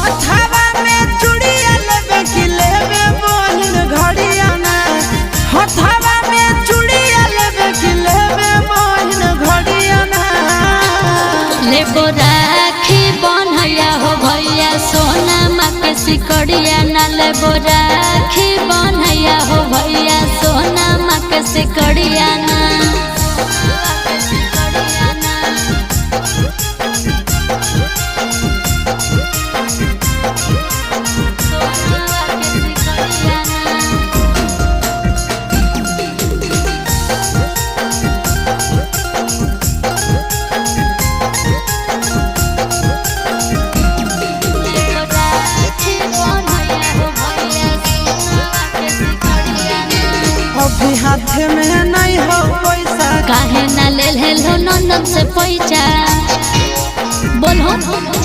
हथवा में चूड़िया लेबे कि लेबे बहिन घड़िया ना हथवा में चूड़िया लेबे कि लेबे बहिन घड़िया ना लेबो राखी बन्हैया हो भैया सोना माँ के सिकड़िया ना लेबो राखी बन्हैया हो भैया सोना माँ के सिकड़िया ना अभी हाथ में नहीं हो पैसा काहे ना ले लो ननद से पैसा बोलो